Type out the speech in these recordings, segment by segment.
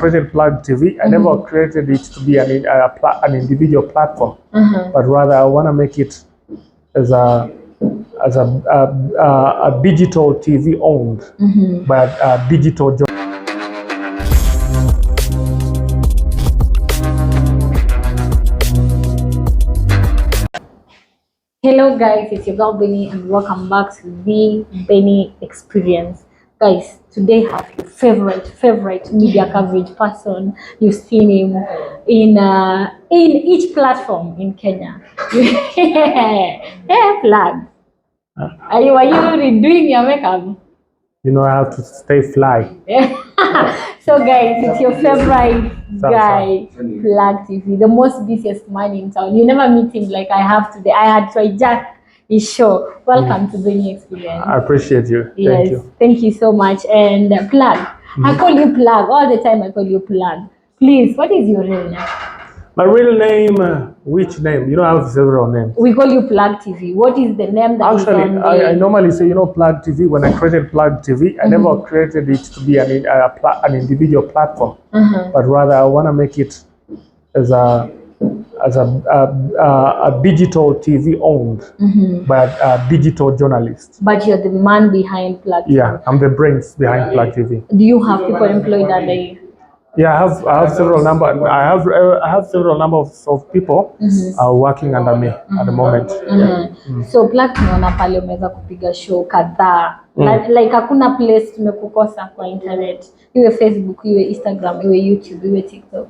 created Plug TV, I never created it to be an individual platform, but rather I want to make it as a digital TV owned by a digital. Hello guys, it's your girl Benny and welcome back to the Benny Experience. Guys, today I have your favorite media coverage person. You've seen him in each platform in Kenya. Yeah, Plug. Are you redoing your makeup? You know, I have to stay fly. So guys, it's your favorite guy, Plug TV, the most busiest man in town. You never meet him like I have today. I had to hijack his show. Welcome to the new experience. I appreciate you. Yes, thank you so much. And Plug, I call you Plug all the time. I call you Plug. Please, what is your real name? My real name, which name? You know, I have several names. We call you Plug TV. What is the name that actually I normally say, you know, Plug TV. When I created Plug TV, I never created it to be an individual platform, but rather I want to make it as a digital TV owned by a digital journalist. But you're the man behind Plug TV. Yeah, I'm the brains behind Plug TV. Do you have people employed under you? Yeah, I have several numbers of people working under me at the moment. So Plug, tunaona pale umeweza kupiga show kadhaa. Like hakuna place tumekukosa kwa internet. Iwe Facebook, iwe Instagram, iwe YouTube, iwe TikTok.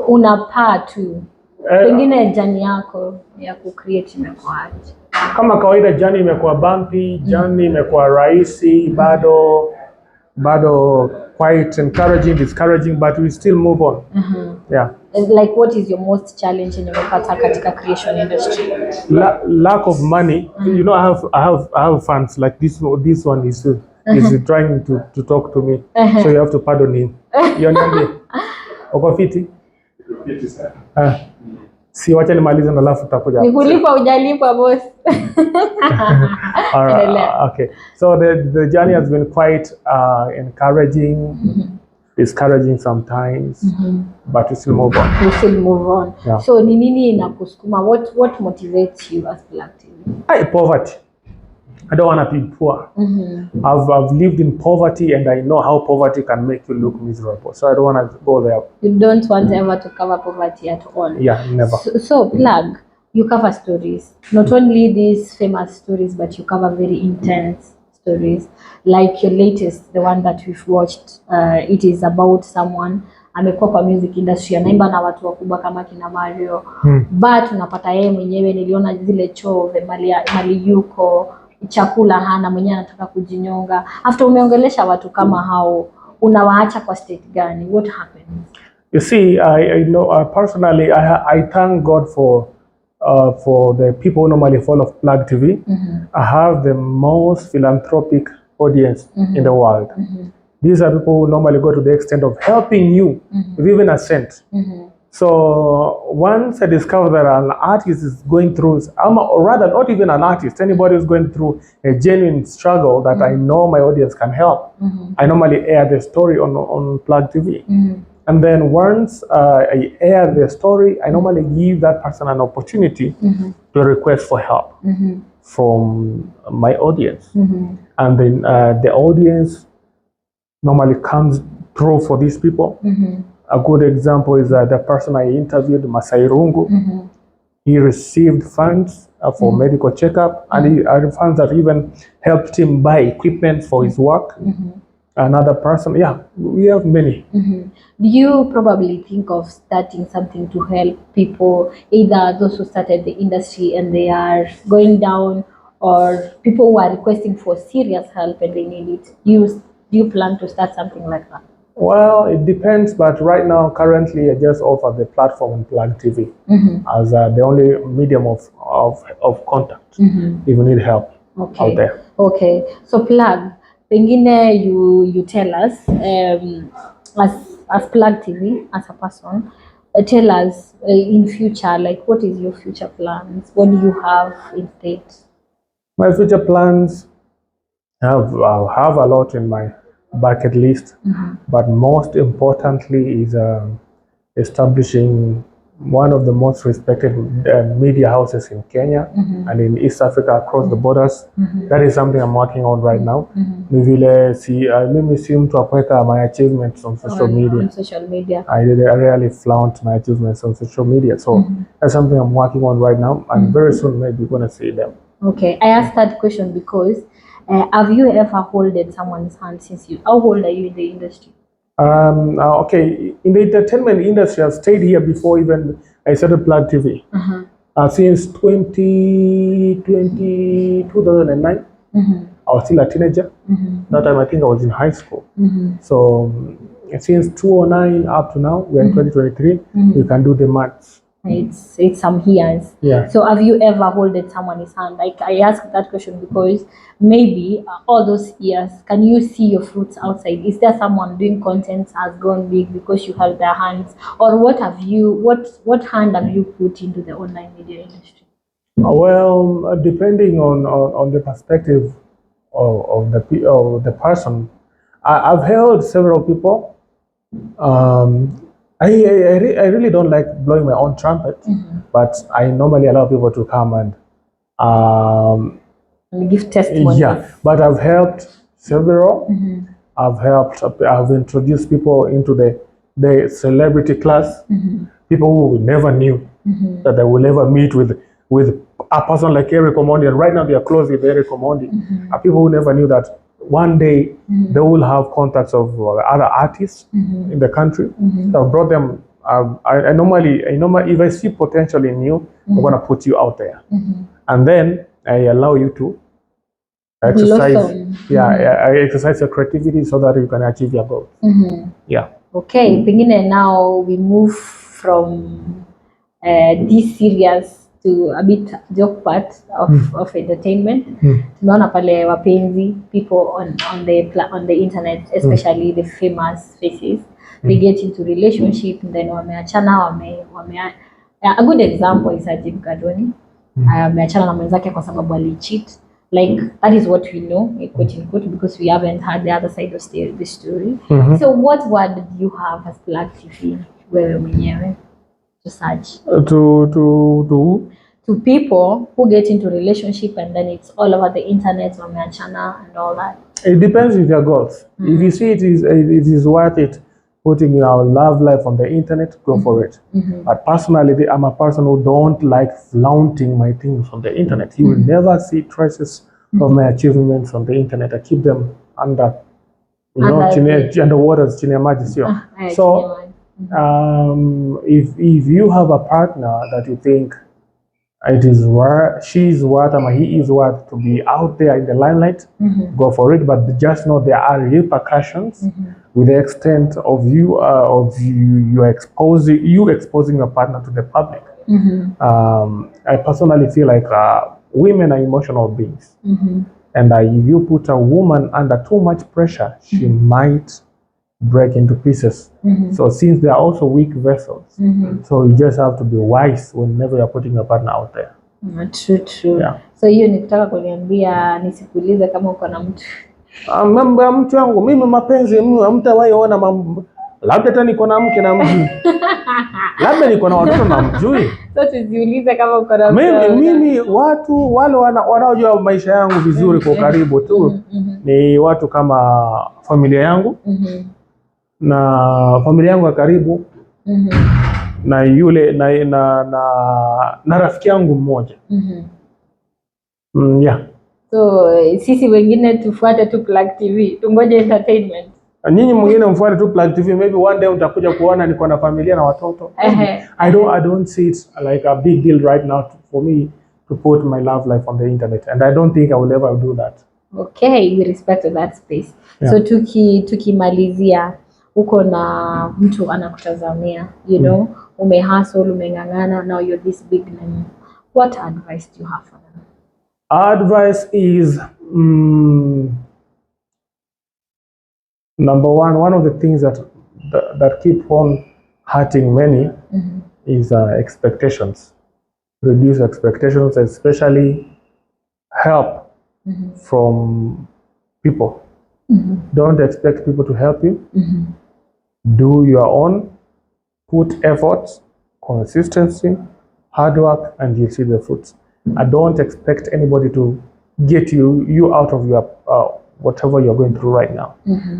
Unapaa tu. Pengine jani yako ya kucreate imekuaje? Kama kawaida jani imekuwa bumpy, jani imekuwa rahisi, bado quite encouraging, discouraging, but we still move on. Yeah. Like what is your most challenge in your katika creation industry? Lack of money. You know, I have fans like this one is trying to talk to me. So you have to pardon him. You're not uko fiti? Si wacha nimalize na alafu tutakuja. Nikulipa hujalipa boss. All right. Okay. So the journey has been quite encouraging, discouraging sometimes, but we still move on. We still move on. Yeah. So ni nini inakusukuma? What motivates you as Plug TV? Poverty. I don't want to be poor. I've lived in poverty and I know how poverty can make you look miserable. So I don't want to go there. You don't want ever to cover poverty at all? Yeah, never. So Plug, you cover stories. Not only these famous stories, but you cover very intense stories. Like your latest, the one that we've watched, it is about someone amekuwa kwa music industry, anaimba na watu wakubwa kama kina Mario. But unapata yeye mwenyewe, niliona zile chove mali yuko chakula hana, mwenyewe anataka kujinyonga. After umeongelesha watu kama hao, unawaacha kwa state gani? What happens? You see, I know personally, I thank God for the people who normally follow Plug TV. I have the most philanthropic audience in the world. These are people who normally go to the extent of helping you with even a cent. So once I discover that an artist is going through, or rather not even an artist, anybody who's going through a genuine struggle that I know my audience can help, I normally air the story on Plug TV. And then once I air the story, I normally give that person an opportunity to request for help from my audience. And then the audience normally comes through for these people. A good example is the person I interviewed, Masai Rungu. He received funds for medical checkup, and the funds that even helped him buy equipment for his work. Another person, yeah, we have many. Do you probably think of starting something to help people, either those who started the industry and they are going down, or people who are requesting for serious help and they need it? Do you plan to start something like that? Well, it depends, but right now, currently, I just offer the platform on Plug TV as the only medium of contact if you need help out there. Okay, so Plug, pengine you tell us, as Plug TV, as a person, tell us in future, like what is your future plans? What do you have in state? My future plans, I have a lot in my bucket list. But most importantly is establishing one of the most respected media houses in Kenya and in East Africa across the borders. That is something I'm working on right now. Ni vile mimi si mtu wa kuweka my achievements on social media. On social media. I rarely flaunt my achievements on social media. So that's something I'm working on right now, and very soon maybe you're gonna see them. Okay, I asked that question because have you ever holded someone's hand since you? How old are you in the industry? Okay, in the entertainment industry, I've stayed here before even I started Plug TV. Since 2009, I was still a teenager. That time I think I was in high school. So since 2009 up to now, we're in 2023, you can do the maths. It's some years. Yeah. So have you ever holded someone's hand? Like I asked that question because maybe all those years, can you see your fruits outside? Is there someone doing content has gone big because you held their hands, or what hand have you put into the online media industry? Well, depending on the perspective of the person, I've held several people. I really don't like blowing my own trumpet, but I normally allow people to come and give testimony. Yeah, but I've helped several. I've introduced people into the celebrity class. People who never knew that they will ever meet with a person like Eric Omondi, and right now they are close with Eric Omondi. People who never knew that one day they will have contacts of other artists in the country. So I've brought them. I normally, if I see potential in you, I'm gonna put you out there, and then I allow you to exercise. I exercise your creativity so that you can achieve your goals. Yeah. Okay, pengine now we move from this serious to a bit joke part of entertainment. Tunaona pale wapenzi, people on the internet, especially the famous faces, they get into relationship and then wameachana. A good example is Ajib Kadoni. Ameachana na mwenzake kwa sababu alicheat. Like that is what we know, quote unquote, because we haven't heard the other side of the story. So what word did you have as Plug TV wewe mwenyewe to search? To people who get into relationship and then it's all over the internet, wameachana and all that. It depends with your goals. If you see it is worth it putting your love life on the internet, go for it. But personally, I'm a person who don't like flaunting my things on the internet. You will never see traces of my achievements on the internet. I keep them under waters, chini ya maji sio. So if you have a partner that you think it is worth, she's worth, or he is worth to be out there in the limelight, go for it. But just know there are repercussions with the extent of you exposing your partner to the public. I personally feel like women are emotional beings, and if you put a woman under too much pressure, she might break into pieces. So since they are also weak vessels, so you just have to be wise whenever you're putting your partner out there. True. Yeah. So hiyo nikutaka kuniambia nisikuulize kama uko na mtu. Mambo ya mtu wangu mimi, mapenzi hamtawahi ona mambo. Labda hata niko na mke na mjui. Labda niko na watoto na mjui. So tujiulize kama uko na mtu. Mimi watu wale wanaojua maisha yangu vizuri kwa karibu tu ni watu kama familia yangu na familia yangu ya karibu na yule na rafiki yangu mmoja. Yeah. So sisi wengine tufuate tu Plug TV, tungoje entertainment. Nyinyi mwingine mfuate tu Plug TV, maybe one day utakuja kuona niko na familia na watoto. I don't see it like a big deal right now for me to put my love life on the internet, and I don't think I will ever do that. Okay, we respect that space. Yeah. So tukimalizia uko na mtu anakutazamia, you know, umehustle, umeng'ang'ana, now you're this big name. What advice do you have for them? Advice is number one of the things that keep on hurting many is expectations. Reduce expectations, especially help from people. Don't expect people to help you. Do your own. Put effort, consistency, hard work, and you'll see the fruits. I don't expect anybody to get you out of your whatever you're going through right now.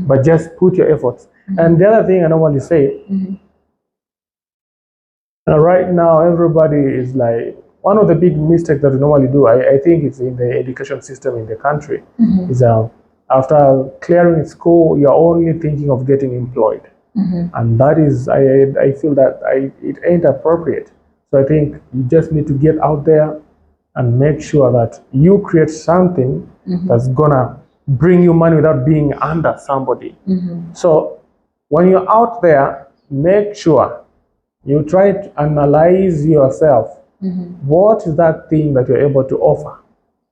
But just put your efforts. And the other thing I normally say, right now everybody is like, one of the big mistakes that we normally do, I think it's in the education system in the country, is after clearing school, you're only thinking of getting employed. And that is, I feel that it ain't appropriate. So I think you just need to get out there and make sure that you create something that's gonna bring you money without being under somebody. So when you're out there, make sure you try to analyze yourself. What is that thing that you're able to offer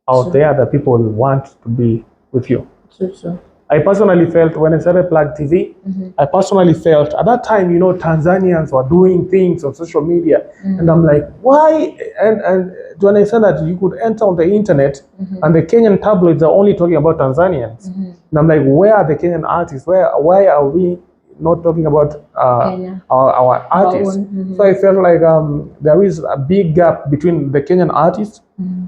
out there that people want to be with you? True. I personally felt when I started Plug TV, I personally felt at that time, Tanzanians were doing things on social media. And I'm like, why? And when I said that you could enter on the internet and the Kenyan tabloids are only talking about Tanzanians. And I'm like, where are the Kenyan artists? Why are we not talking about our artists? So I felt like there is a big gap between the Kenyan artists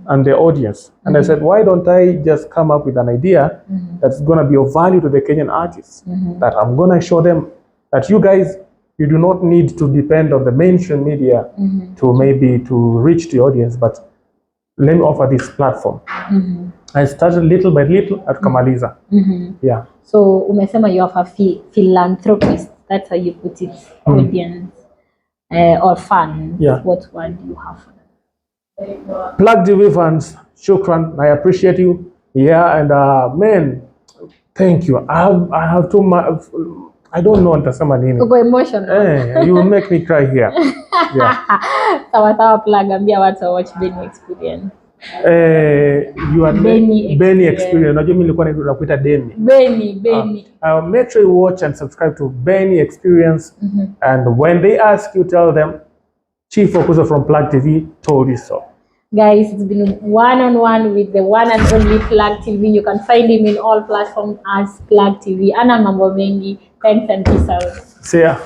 and the audience. And I said, why don't I just come up with an idea that's going to be of value to the Kenyan artists, that I'm going to show them that you guys, you do not need to depend on the mainstream media to reach the audience, but let me offer this platform. I started little by little at Kamaliza. Yeah. So umesema you have a philanthropist, that's how you put it, audience or fans. Yeah. What word do you have for them? Plug TV fans, shukran, I appreciate you. Yeah, and man, thank you. I have too much. I don't know nitasema nini. Uko emotional. You will make me cry here. Yeah. Sawa Plug, ambia watu watch Benny Experience. You are Benny Experience. Najua mimi nilikuwa nakuita Demi. Benny. Make sure you watch and subscribe to Benny Experience. And when they ask you, tell them Chief Okuzo from Plug TV told you so. Guys, it's been one-on-one with the one and only Plug TV. You can find him in all platforms as Plug TV. Ana mambo mengi. Thanks and peace out. See ya.